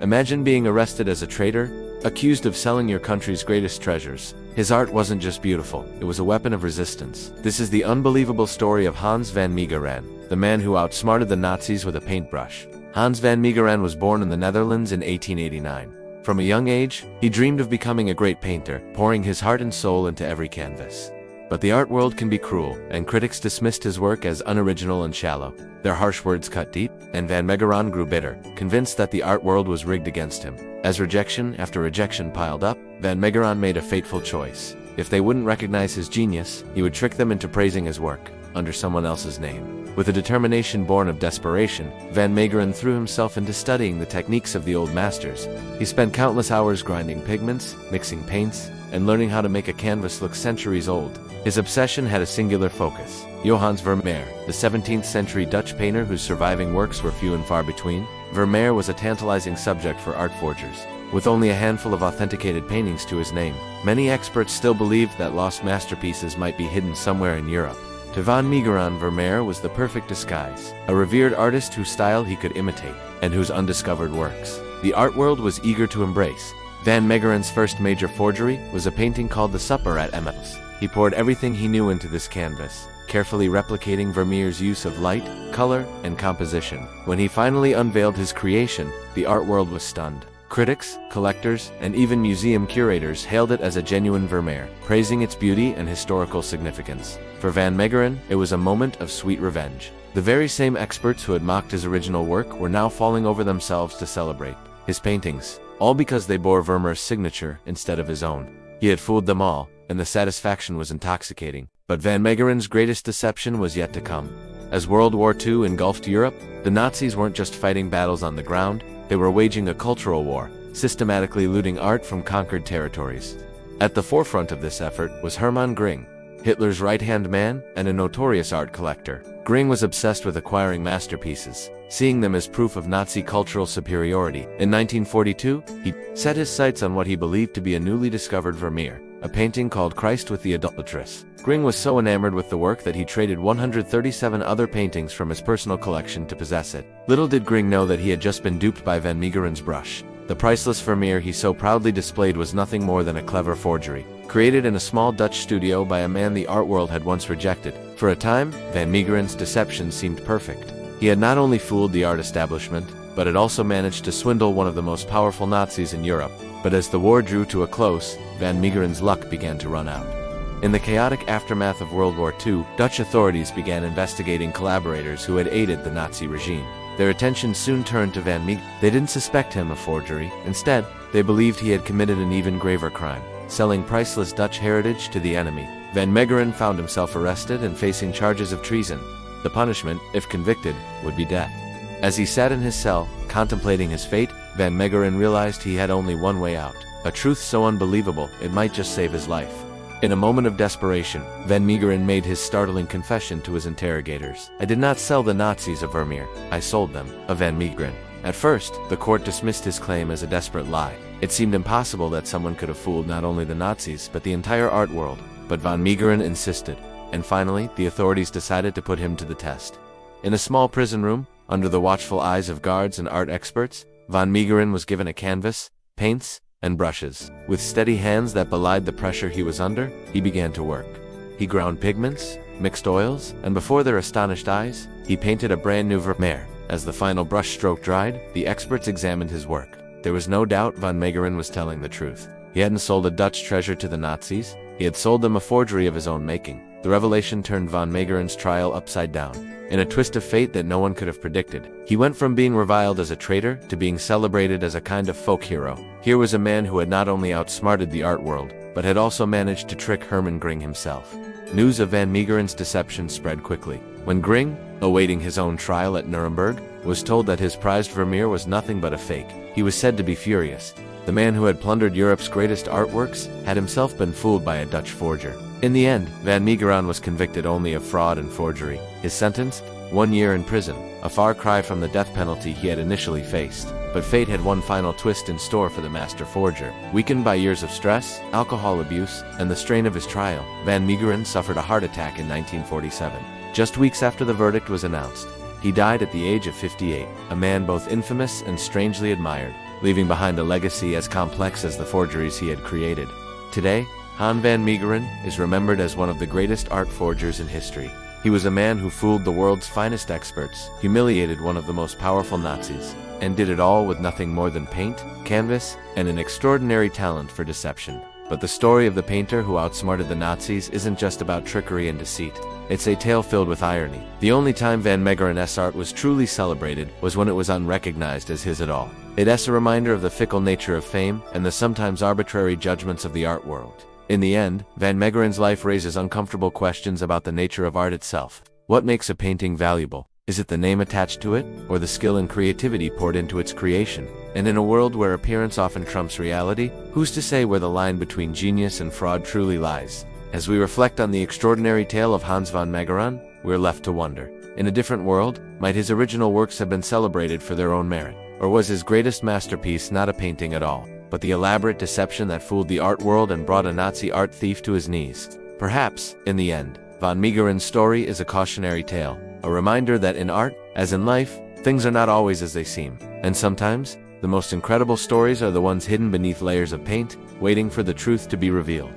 Imagine being arrested as a traitor, accused of selling your country's greatest treasures. His art wasn't just beautiful, it was a weapon of resistance. This is the unbelievable story of Hans van Meegeren, the man who outsmarted the Nazis with a paintbrush. Hans van Meegeren was born in the Netherlands in 1889. From a young age, he dreamed of becoming a great painter, pouring his heart and soul into every canvas. But the art world can be cruel, and critics dismissed his work as unoriginal and shallow. Their harsh words cut deep, and van Meegeren grew bitter, convinced that the art world was rigged against him. As rejection after rejection piled up, van Meegeren made a fateful choice. If they wouldn't recognize his genius, he would trick them into praising his work, under someone else's name. With a determination born of desperation, van Meegeren threw himself into studying the techniques of the old masters. He spent countless hours grinding pigments, mixing paints, and learning how to make a canvas look centuries old. His obsession had a singular focus. Johannes Vermeer, the 17th century Dutch painter whose surviving works were few and far between, Vermeer was a tantalizing subject for art forgers. With only a handful of authenticated paintings to his name, many experts still believed that lost masterpieces might be hidden somewhere in Europe. To van Meegeren, Vermeer was the perfect disguise, a revered artist whose style he could imitate, and whose undiscovered works the art world was eager to embrace. Van Meegeren's first major forgery was a painting called The Supper at Emmaus. He poured everything he knew into this canvas, carefully replicating Vermeer's use of light, color, and composition. When he finally unveiled his creation, the art world was stunned. Critics, collectors, and even museum curators hailed it as a genuine Vermeer, praising its beauty and historical significance. For van Meegeren, it was a moment of sweet revenge. The very same experts who had mocked his original work were now falling over themselves to celebrate his paintings, all because they bore Vermeer's signature instead of his own. He had fooled them all, and the satisfaction was intoxicating. But van Meegeren's greatest deception was yet to come. As World War II engulfed Europe, the Nazis weren't just fighting battles on the ground, they were waging a cultural war, systematically looting art from conquered territories. At the forefront of this effort was Hermann Gring, Hitler's right-hand man and a notorious art collector. Gring was obsessed with acquiring masterpieces, seeing them as proof of Nazi cultural superiority. In 1942, he set his sights on what he believed to be a newly discovered Vermeer, a painting called Christ with the Idolatress. Gring was so enamored with the work that he traded 137 other paintings from his personal collection to possess it. Little did Gring know that he had just been duped by van Meegeren's brush. The priceless Vermeer he so proudly displayed was nothing more than a clever forgery, created in a small Dutch studio by a man the art world had once rejected. For a time, van Meegeren's deception seemed perfect. He had not only fooled the art establishment, but had also managed to swindle one of the most powerful Nazis in Europe. But as the war drew to a close, van Meegeren's luck began to run out. In the chaotic aftermath of World War II, Dutch authorities began investigating collaborators who had aided the Nazi regime. Their attention soon turned to van Meegeren. They didn't suspect him of forgery. Instead, they believed he had committed an even graver crime, selling priceless Dutch heritage to the enemy. Van Meegeren found himself arrested and facing charges of treason. The punishment, if convicted, would be death. As he sat in his cell, contemplating his fate, van Meegeren realized he had only one way out, a truth so unbelievable it might just save his life. In a moment of desperation, van Meegeren made his startling confession to his interrogators. "I did not sell the Nazis a Vermeer, I sold them," a van Meegeren. At first, the court dismissed his claim as a desperate lie. It seemed impossible that someone could have fooled not only the Nazis but the entire art world. But van Meegeren insisted, and finally, the authorities decided to put him to the test. In a small prison room, under the watchful eyes of guards and art experts, van Meegeren was given a canvas, paints, and brushes. With steady hands that belied the pressure he was under, he began to work. He ground pigments, mixed oils, and before their astonished eyes, he painted a brand new Vermeer. As the final brush stroke dried, the experts examined his work. There was no doubt van Meegeren was telling the truth. He hadn't sold a Dutch treasure to the Nazis, he had sold them a forgery of his own making. The revelation turned van Meegeren's trial upside down. In a twist of fate that no one could have predicted, he went from being reviled as a traitor to being celebrated as a kind of folk hero. Here was a man who had not only outsmarted the art world, but had also managed to trick Hermann Gring himself. News of van Meegeren's deception spread quickly. When Gring, awaiting his own trial at Nuremberg, was told that his prized Vermeer was nothing but a fake, he was said to be furious. The man who had plundered Europe's greatest artworks had himself been fooled by a Dutch forger. In the end, van Meegeren was convicted only of fraud and forgery. His sentence? 1 year in prison, a far cry from the death penalty he had initially faced. But fate had one final twist in store for the master forger. Weakened by years of stress, alcohol abuse, and the strain of his trial, van Meegeren suffered a heart attack in 1947. Just weeks after the verdict was announced, he died at the age of 58, a man both infamous and strangely admired. leaving behind a legacy as complex as the forgeries he had created. Today, Han van Meegeren is remembered as one of the greatest art forgers in history. He was a man who fooled the world's finest experts, humiliated one of the most powerful Nazis, and did it all with nothing more than paint, canvas, and an extraordinary talent for deception. But the story of the painter who outsmarted the Nazis isn't just about trickery and deceit. It's a tale filled with irony. The only time van Meegeren's art was truly celebrated was when it was unrecognized as his at all. It's a reminder of the fickle nature of fame and the sometimes arbitrary judgments of the art world. In the end, van Meegeren's life raises uncomfortable questions about the nature of art itself. What makes a painting valuable? Is it the name attached to it, or the skill and creativity poured into its creation? And in a world where appearance often trumps reality, who's to say where the line between genius and fraud truly lies? As we reflect on the extraordinary tale of Hans van Meegeren, we're left to wonder. In a different world, might his original works have been celebrated for their own merit? Or was his greatest masterpiece not a painting at all, but the elaborate deception that fooled the art world and brought a Nazi art thief to his knees? Perhaps, in the end, van Meegeren's story is a cautionary tale, a reminder that in art, as in life, things are not always as they seem. And sometimes, the most incredible stories are the ones hidden beneath layers of paint, waiting for the truth to be revealed.